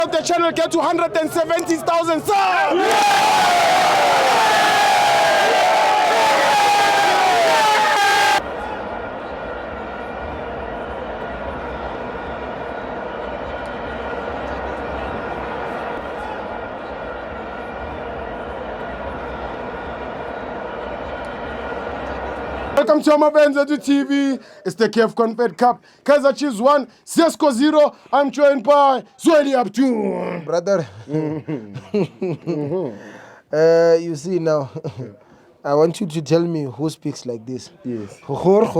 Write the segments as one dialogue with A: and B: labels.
A: The channel get to 170,000 subs. Welcome to Amabenza TV. It's the KF Confed Cup. Kaizer Chiefs 1, Zesco 0. I'm joined by Zweli Abdul.
B: Brother, you see now, I want you to tell me who speaks like this.
A: Yes.
B: Bol.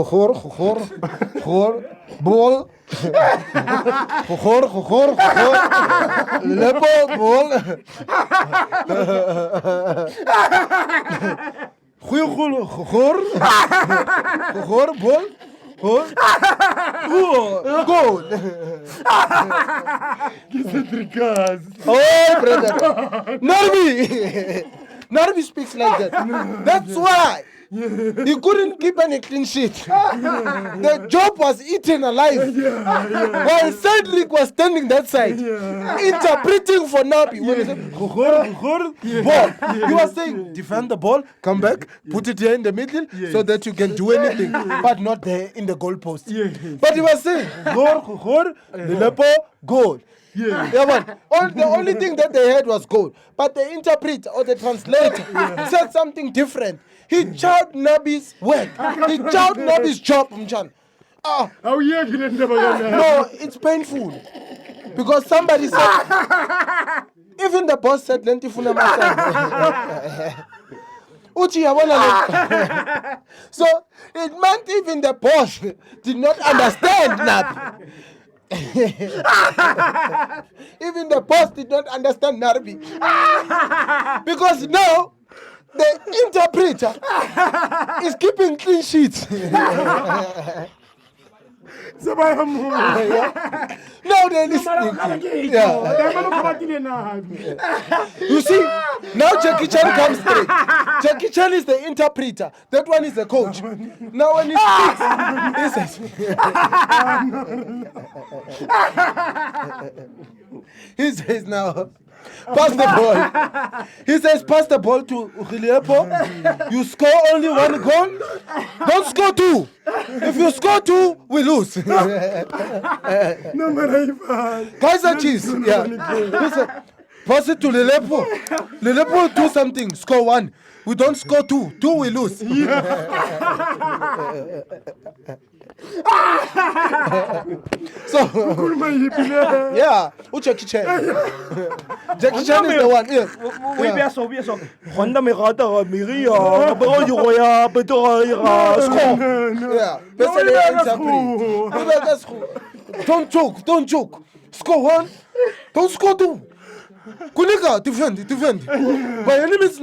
B: Lepo, bol. Goal. Oh, brother. Narvi speaks like that. That's why he couldn't keep any clean sheet. The job was eaten alive. While Cedric was standing that side, interpreting for Nabi. When he said, ball. You were saying, defend the ball, come back, put it here in the middle so that you can do anything, but not there in the goalpost. But he was saying, goal. Yeah, man. The only thing that they had was goal. But the interpreter or the translator said something different. He chopped Nabi's work. He chopped Nabi's job, Mchan. No, it's painful. Because somebody said, even the boss said, Lentifuna Masai. So it meant even the boss did not understand Nabi. Even the boss did not understand Narbi. Because now the interpreter is keeping clean sheets. Now they're listening. You see, now Jackie Chan comes straight. Jackie Chan is the interpreter. That one is the coach. Now when he speaks, he says now, pass the ball. He says, pass the ball to Ukhiliepo. You score only one goal. Don't score two. If you score two, we lose. Kaizer Chiefs. Yeah. He said, pass it to Lelepo. Lelepo do something. Score one. We don't score two. Two, we lose. So, yeah, Jackie Chan. Jackie Chan is the one. Yeah. Don't joke. Score one, don't score two. Kunika, defend. By any means,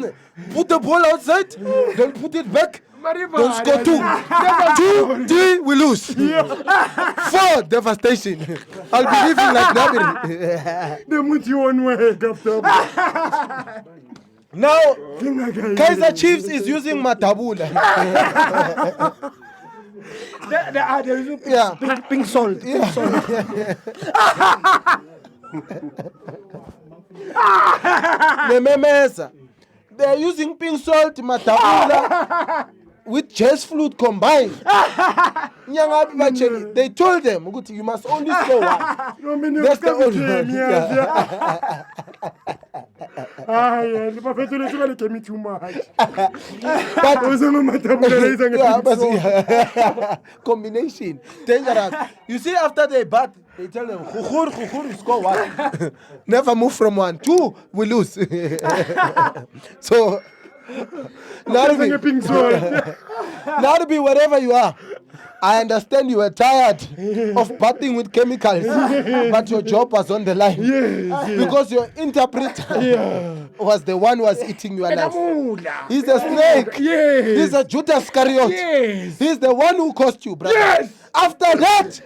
B: put the ball outside, then put it back. Don't score two. 2, 3, we lose. 4, devastation. I'll be living like Nabiri. Now, Kaizer Chiefs is using Matabula.
C: Pink salt.
B: They're using pink salt, Matabula, with jazz flute combined. They told them, you must only score one. That's the only one. Combination, dangerous. You see, after they bat, they tell them, score one. Never move from 1. 2, we lose. So, Narbi, wherever you are, I understand you were tired of bathing with chemicals, but your job was on the line. Because your interpreter was the one who was eating your life. He's a snake. He's a Judas Iscariot. He's the one who cost you, brother. After that,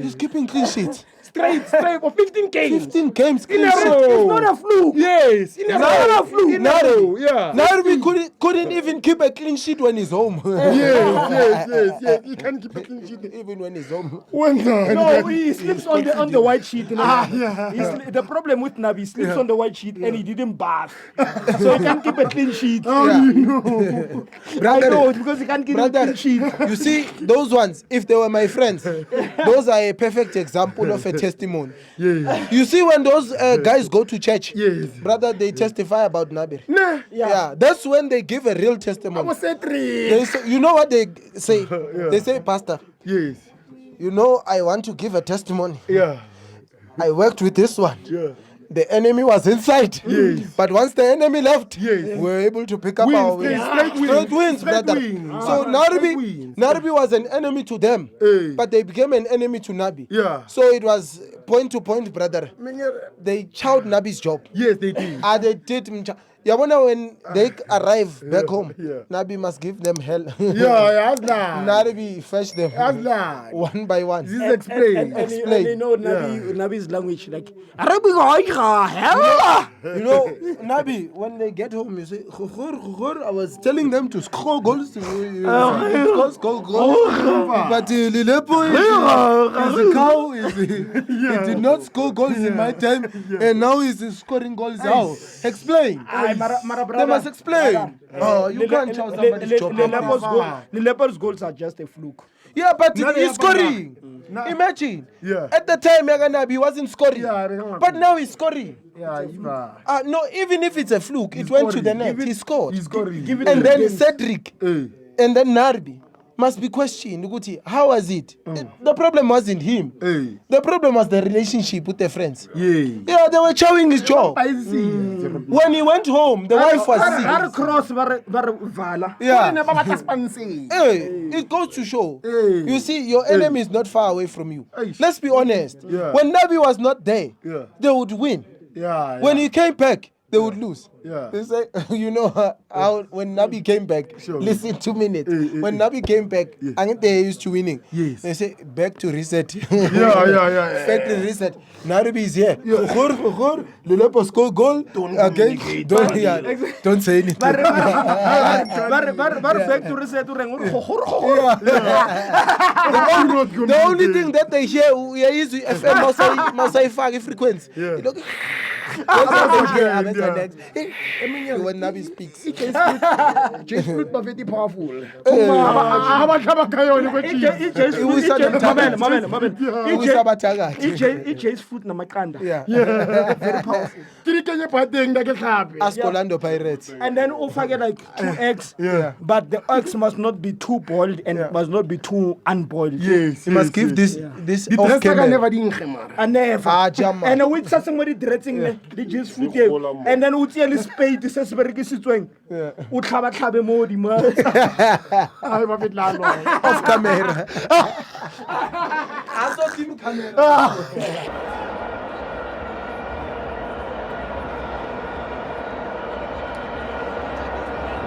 B: he's keeping clean sheet.
C: straight for 15 games.
B: 15 games
C: In a
B: clean
C: row.
B: sheet.
C: It's not a fluke.
B: Yes.
C: In a row. It's not a fluke.
A: In a row, yeah.
B: Narby couldn't even keep a clean sheet when he's home.
A: Yes. He can't keep a clean sheet.
B: Even when he's home.
C: No, he sleeps on the white sheet. You know?
A: yeah.
C: The problem with Nabi, he sleeps on the white sheet and he didn't bath. So he can't keep a clean sheet.
A: How do you know?
C: I know it's because he can't keep a clean sheet.
B: You see, those ones, if they were my friends, those are a perfect example of a testimony.
A: Yes.
B: You see, when those guys go to church,
A: Yes.
B: brother, they testify about Nabi.
A: Nah.
B: Yeah, that's when they give a real testimony.
A: I was at 3.
B: They say, you know what they say? They say, Pastor,
A: Yes.
B: you know, I want to give a testimony.
A: Yeah.
B: I worked with this one.
A: Yeah.
B: The enemy was inside.
A: Yes.
B: But once the enemy left,
A: Yes.
B: we were able to pick up
A: Wins,
B: our wins.
A: straight wins.
B: Straight wins,
A: Straight
B: brother.
A: wins.
B: So
A: Straight wins.
B: Narbi was an enemy to them,
A: Hey.
B: but they became an enemy to Nabi.
A: Yeah.
B: So it was point to point, brother. They chowed Nabi's job.
A: Yes, they did.
B: They did. Yabona, when they arrive back home,
A: yeah.
B: Nabi must give them hell.
A: Yeah, that's not.
B: Nabi fetch them
A: That's not.
B: one by one.
A: This is explained.
C: And
B: Explain.
C: you know Nabi's language, like Arabic, hell.
B: You know, Nabi, when they get home, you say, I was telling them to score goals. Score goals. But Lilepo is a cow. He did not score goals in my time, and now he's scoring goals now. Explain. They must explain. Oh, you can't chow somebody's job.
C: Leopold's goals are just a fluke.
B: Yeah, but
A: No,
B: he's scoring.
A: No.
B: Imagine.
A: Yeah.
B: At the time, Nabi wasn't scoring.
A: Yeah, I remember.
B: But now he's scoring.
A: Yeah,
B: No, even if it's a fluke, it went to the
A: scoring.
B: net. He scored.
A: He's scoring.
C: Give it
B: And
C: to
B: then
C: the
B: Cedric
A: Hey.
B: and then Narbi must be questioned. Guti, how was it? The problem wasn't him.
A: Hey.
B: The problem was the relationship with the friends.
A: Yeah.
B: Yeah, they were chowing his job.
A: I see.
B: When he went home, the wife was sick.
C: cross vala.
B: Yeah.
A: Fancy.
B: Hey, it goes to show.
A: Hey.
B: You see, your enemy is not far away from you.
A: Hey.
B: Let's be honest.
A: Yeah.
B: When Nabi was not there,
A: Yeah.
B: they would win.
A: Yeah.
B: When he came back, they would lose.
A: Yeah.
B: They say, you know how when Nabi came back,
A: Sure.
B: listen 2 minutes. When
A: eh.
B: Nabi came back, and they used to winning.
A: Yes.
B: They say, back to reset.
A: Yeah.
B: Factory reset. Nabi is here. Lilepo score goal. Again, don't say anything.
C: Back to reset to
B: The only thing that they hear is FM Masai Fagi frequency.
A: Yeah.
B: You know, when Nabi speaks.
A: J-Split are very powerful.
C: EJ's foot namakanda.
B: Yeah.
C: Very powerful.
B: Ask Orlando Pirates.
C: And then ufake like 2 eggs.
A: Yeah.
C: But the eggs must not be too boiled and must not be too unboiled.
A: Yes.
B: You must give this off camera.
C: And never.
B: Jama.
C: And with somebody dressing the juice food here. And then uti ali spade this is very kisitsweng. Utlaba tlabe mo di ma.
B: Off camera. I saw him camera.